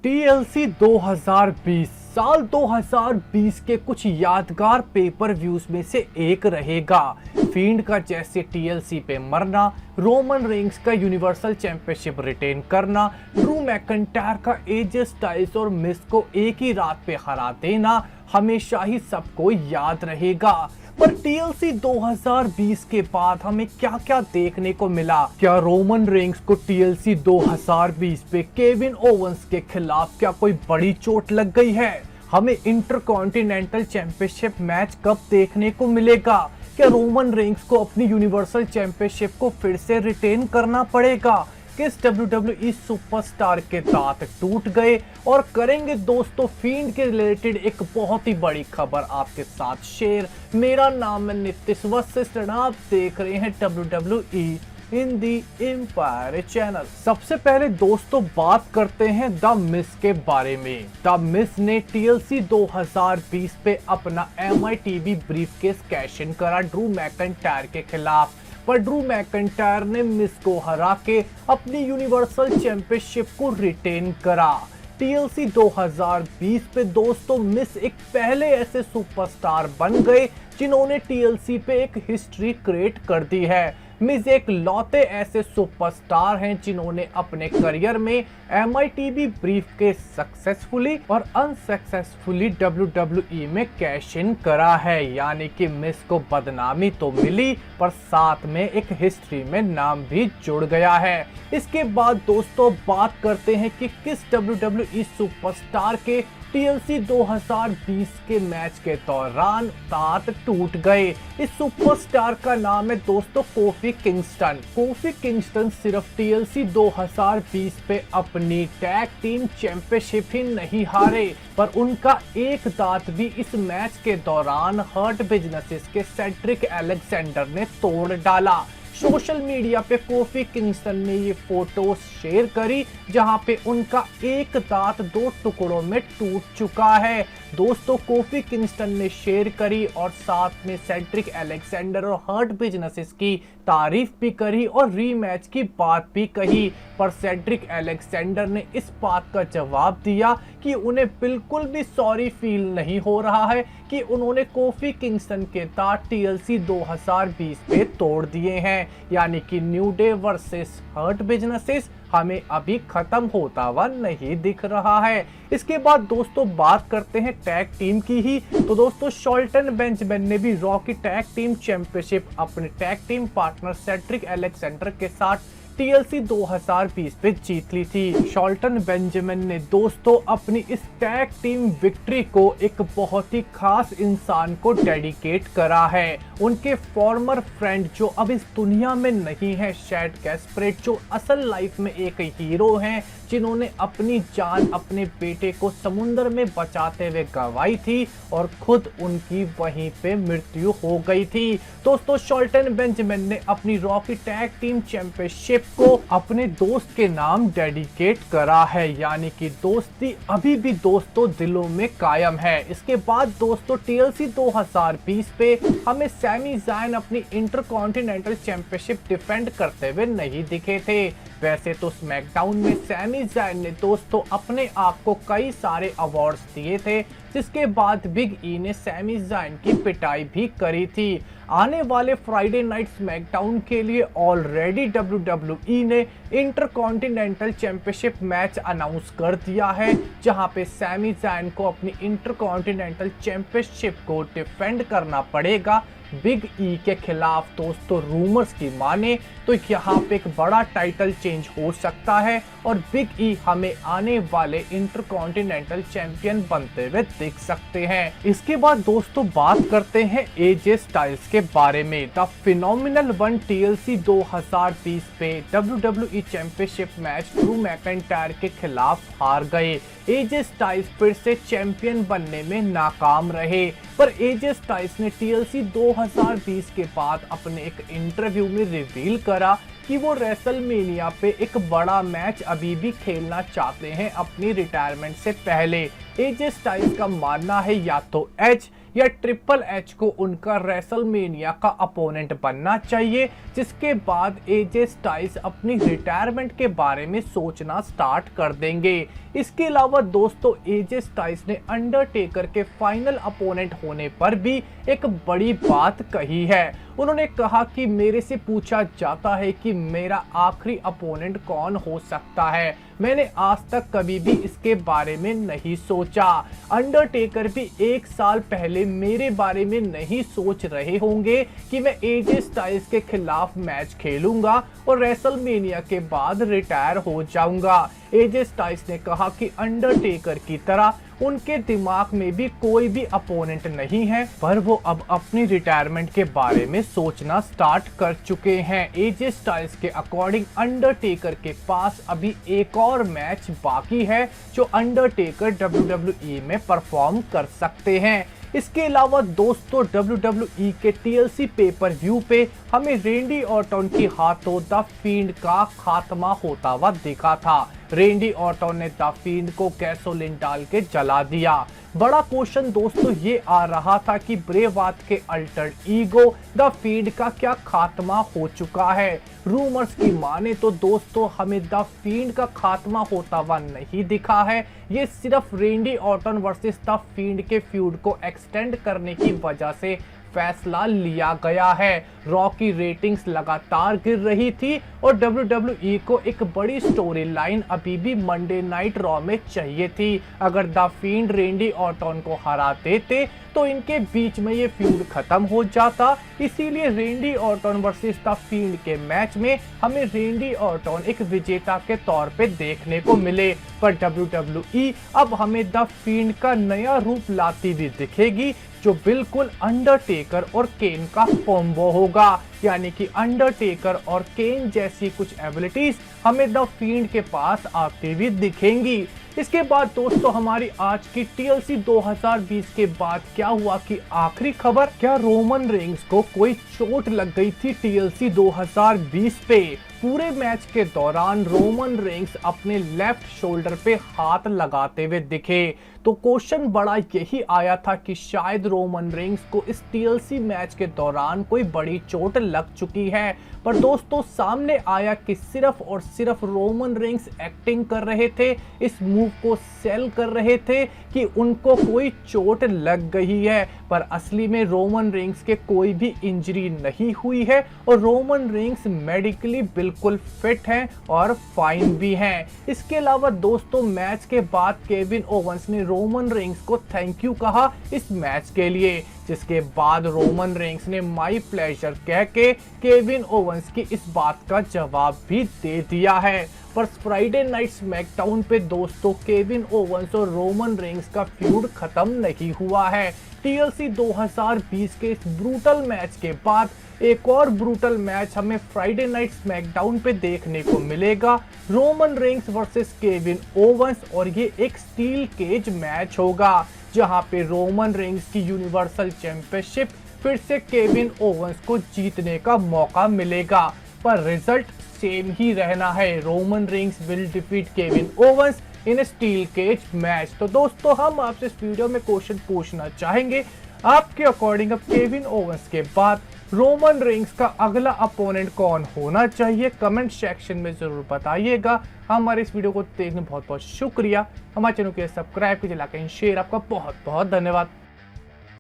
TLC 2020 साल 2020 के कुछ यादगार पेपर व्यूज में से एक रहेगा। फील्ड का जैसे TLC पे मरना, रोमन रेंग्स का यूनिवर्सल चैंपियनशिप रिटेन करना, ड्रू मैकइंटायर का एजे स्टाइल्स और मिस को एक ही रात पे हरा देना हमेशा ही सबको याद रहेगा। पर TLC 2020 के बाद हमें क्या क्या देखने को मिला? क्या रोमन रेंग्स को TLC 2020 पे केविन ओवंस के खिलाफ क्या कोई बड़ी चोट लग गई है? हमें इंटरकॉन्टिनेंटल चैंपियनशिप मैच कब देखने को मिलेगा? क्या रोमन रेंग्स को अपनी यूनिवर्सल चैंपियनशिप को फिर से रिटेन करना पड़ेगा? किस WWE सुपरस्टार के दांत टूट गए? और करेंगे दोस्तों फील्ड के रिलेटेड एक बहुत ही बड़ी खबर आपके साथ शेयर। मेरा नाम है नितिश वशिष्ठ, आप देख रहे हैं WWE इन दी एम्पायर चैनल। सबसे पहले दोस्तों बात करते हैं द मिस के बारे में। द मिस ने TLC 2020 पे अपना MITV ब्रीफकेस कैश इन करा ड्रू मैकइंटायर के खिलाफ, पर ड्रू मैकइंटायर ने मिस को हरा के अपनी यूनिवर्सल चैंपियनशिप को रिटेन करा। TLC 2020 पे दोस्तों मिस एक पहले ऐसे सुपरस्टार बन गए जिन्होंने TLC पे एक हिस्ट्री क्रिएट कर दी है। मिस एक लौते ऐसे सुपरस्टार हैं जिन्होंने अपने करियर में MITV ब्रीफकेस सक्सेसफुली और अनसक्सेसफुली WWE में कैश इन करा है। यानी कि मिस को बदनामी तो मिली पर साथ में एक हिस्ट्री में नाम भी जुड़ गया है। इसके बाद दोस्तों बात करते हैं कि किस WWE सुपरस्टार के TLC 2020 के मैच के दौरान दांत टूट गए। इस सुपरस्टार का नाम है दोस्तों कोफी किंगस्टन। कोफी किंगस्टन सिर्फ TLC 2020 पे अपनी टैग टीम चैंपियनशिप ही नहीं हारे, पर उनका एक दांत भी इस मैच के दौरान हर्ट बिजनेसेस के सेड्रिक अलेक्जेंडर ने तोड़ डाला। सोशल मीडिया पे कोफी किंगस्टन ने ये फोटोज शेयर करी जहां पे उनका एक दांत 2 टुकड़ों में टूट चुका है। दोस्तों कोफी किंगस्टन ने शेयर करी और साथ में सेड्रिक अलेक्जेंडर और हर्ट बिजनेसेस की तारीफ भी करी और रीमैच की बात भी कही, पर सेड्रिक अलेक्जेंडर ने इस बात का जवाब दिया कि उन्हें बिल्कुल भी सॉरी फील नहीं हो रहा है कि उन्होंने कोफी किंगस्टन के दांत TLC 2020 पे तोड़ दिए हैं। यानी कि New Day versus Hurt Businesses हमें अभी खत्म होता हुआ नहीं दिख रहा है। इसके बाद दोस्तों बात करते हैं टैग टीम की ही। तो दोस्तों शॉल्टन बेंजामिन ने भी रॉ की टैग टीम चैंपियनशिप अपने tag team partner Cedric Alexander के साथ TLC 2020 पे जीत ली थी। शॉल्टन बेंजामिन ने दोस्तों अपनी इस टैग टीम विक्ट्री को एक बहुत ही खास इंसान को डेडिकेट करा है। उनके फॉर्मर फ्रेंड जो अब इस दुनिया में नहीं है, शैड कैस्परेट, जो असल लाइफ में एक हीरो हैं जिन्होंने अपनी जान अपने बेटे को समुद्र में बचाते हुए गंवाई थी और खुद उनकी वहीं पे मृत्यु हो गई थी। दोस्तों शॉल्टन बेंजामिन ने अपनी रॉ की टैग टीम चैंपियनशिप को अपने दोस्त के नाम डेडिकेट करा है। यानी कि दोस्ती अभी भी दोस्तों दिलों में कायम है। इसके बाद दोस्तों TLC 2020 पे हमें सैमी ज़ायन अपनी इंटरकॉन्टिनेंटल चैंपियनशिप डिफेंड करते हुए नहीं दिखे थे। वैसे तो स्मैकडाउन में सैमी ज़ायन ने दोस्तों अपने आप को कई सारे अवार्ड्स दिए थे, जिसके बाद बिग ई ने सैमी ज़ायन की पिटाई भी करी थी। आने वाले फ्राइडे नाइट स्मैकडाउन के लिए ऑलरेडी WWE ने इंटरकॉन्टिनेंटल चैंपियनशिप मैच अनाउंस कर दिया है, जहां पे सैमी ज़ायन को अपनी इंटरकॉन्टिनेंटल चैंपियनशिप को डिफेंड करना पड़ेगा बिग ई के खिलाफ। दोस्तों रूमर्स की माने तो यहाँ पे एक बड़ा टाइटल चेंज हो सकता है और बिग ई हमें आने वाले इंटरकॉन्टिनेंटल चैंपियन बनते हुए दिख सकते हैं। इसके बाद दोस्तों बात करते हैं एजे स्टाइल्स के बारे में। द फिनोमिनल वन TLC 2020 पे WWE championship match Drew McIntyre के खिलाफ हार गए। एजे स्टाइल्स फिर से चैंपियन बनने में नाकाम रहे, पर एजे स्टाइल्स ने TLC 2020 के बाद अपने एक इंटरव्यू में रिवील करा कि वो रेसलमेनिया पे एक बड़ा मैच अभी भी खेलना चाहते हैं अपनी रिटायरमेंट से पहले। एजे स्टाइल्स का मानना है या तो एज या ट्रिपल एच को उनका रेसलमेनिया का अपोनेंट बनना चाहिए, जिसके बाद एजे स्टाइल्स अपनी रिटायरमेंट के बारे में सोचना स्टार्ट कर देंगे। इसके अलावा दोस्तों एजे स्टाइल्स ने अंडरटेकर के फाइनल अपोनेंट होने पर भी एक बड़ी बात कही है। उन्होंने कहा कि मेरे से पूछा जाता है कि मेरा आखिरी अपोनेंट कौन हो सकता है, मैंने आज तक कभी भी इसके बारे में नहीं सोचा। अंडरटेकर भी 1 साल पहले मेरे बारे में नहीं सोच रहे होंगे कि मैं एजे स्टाइल्स के खिलाफ मैच खेलूंगा और रेसलमेनिया के बाद रिटायर हो जाऊंगा। एजे स्टाइल्स ने कहा कि अंडरटेकर की तरह उनके दिमाग में भी कोई भी अपोनेंट नहीं है, पर वो अब अपनी रिटायरमेंट के बारे में सोचना स्टार्ट कर चुके हैं। एजे स्टाइल्स के अकॉर्डिंग अंडरटेकर के पास अभी एक और मैच बाकी है जो अंडरटेकर WWE में परफॉर्म कर सकते हैं। इसके अलावा दोस्तों WWE के TLC पेपर व्यू पे हमें रेंडी ऑर्टन के हाथों द फील्ड का खात्मा होता हुआ दिखा था। रेंडी ऑर्टन ने द फील्ड को गैसोलीन डाल के जला दिया। बड़ा क्वेश्चन दोस्तों ये आ रहा था कि ब्रे वायट के अल्टर ईगो द फील्ड का क्या खात्मा हो चुका है। रूमर्स की माने तो दोस्तों हमें द फील्ड का खात्मा होता हुआ नहीं दिखा है, ये सिर्फ रेंडी ऑर्टन वर्सेस द फील्ड के फ्यूड को एक्सटेंड करने की वजह से फैसला लिया गया है। रॉ की रेटिंग्स लगातार गिर रही थी और WWE को एक बड़ी स्टोरी लाइन अभी भी मंडे नाइट रॉ में चाहिए थी। अगर द फील्ड रेंडी ऑर्टन को हरा देते तो इनके बीच में ये फ्यूड खत्म हो जाता। इसीलिए रेंडी ऑर्टन वर्सेस द फील्ड के मैच में हमें रेंडी ऑर्टन एक विजेता के तौर पे देखने को मिले, पर WWE अब हमें द फील्ड का नया रूप लाती भी दिखेगी जो बिल्कुल अंडरटेकर और केन का कॉम्बो होगा। यानी कि अंडरटेकर और केन जैसी कुछ एबिलिटीज हमें द फील्ड के पास आती भी दिखेंगी। इसके बाद दोस्तों हमारी आज की TLC 2020 के बाद क्या हुआ कि आखिरी खबर, क्या रोमन रेंस को कोई चोट लग गई थी TLC 2020 पे। पूरे मैच के दौरान रोमन रेंस अपने लेफ्ट शोल्डर पे हाथ लगाते हुए दिखे, तो क्वेश्चन बड़ा यही आया था कि शायद रोमन रेंस को इस TLC मैच के दौरान कोई बड़ी चोट लग चुकी है। पर दोस्तों सामने आया कि सिर्फ और सिर्फ रोमन रेंस एक्टिंग कर रहे थे, इस मूव को सेल कर रहे थे कि उनको कोई चोट लग गई है, पर असली में रोमन रेंस के कोई भी इंजरी नहीं हुई है और रोमन रेंस मेडिकली बिल्कुल फिट हैं और फाइन भी हैं। इसके अलावा दोस्तों मैच के बाद केविन ओवंस ने रोमन रेंस को थैंक यू कहा इस मैच के लिए, जिसके बाद रोमन रेंस ने माई प्लेजर कह के केविन ओवंस की इस बात का जवाब भी दे दिया है। पर फ्राइडे नाइट स्मैकडाउन पे दोस्तों केविन ओवंस और रोमन रेंस का फ्यूड खत्म नहीं हुआ है। TLC 2020 के इस ब्रूटल मैच के बाद एक और ब्रूटल मैच हमें फ्राइडे नाइट स्मैकडाउन पे देखने को मिलेगा, Roman Reigns versus Kevin Owens, और ये एक स्टील केज मैच होगा जहां पे रोमन रेंस की यूनिवर्सल चैंपियनशिप फिर से केविन ओवंस को जीतने का मौका मिलेगा, पर रिजल्ट सेम ही रहना है। Roman Reigns will defeat Kevin Owens in steel cage match. तो दोस्तों हम आपसे इस वीडियो में क्वेश्चन पूछना चाहेंगे, आपके अकॉर्डिंग अब केविन ओवंस के बाद रोमन रेंस का अगला अपोनेंट कौन होना चाहिए? कमेंट सेक्शन में जरूर बताइएगा। हमारे इस वीडियो को देखने बहुत बहुत शुक्रिया। हमारे चैनल को सब्सक्राइब कीजिए, लाइक एंड शेयर। आपका बहुत बहुत धन्यवाद।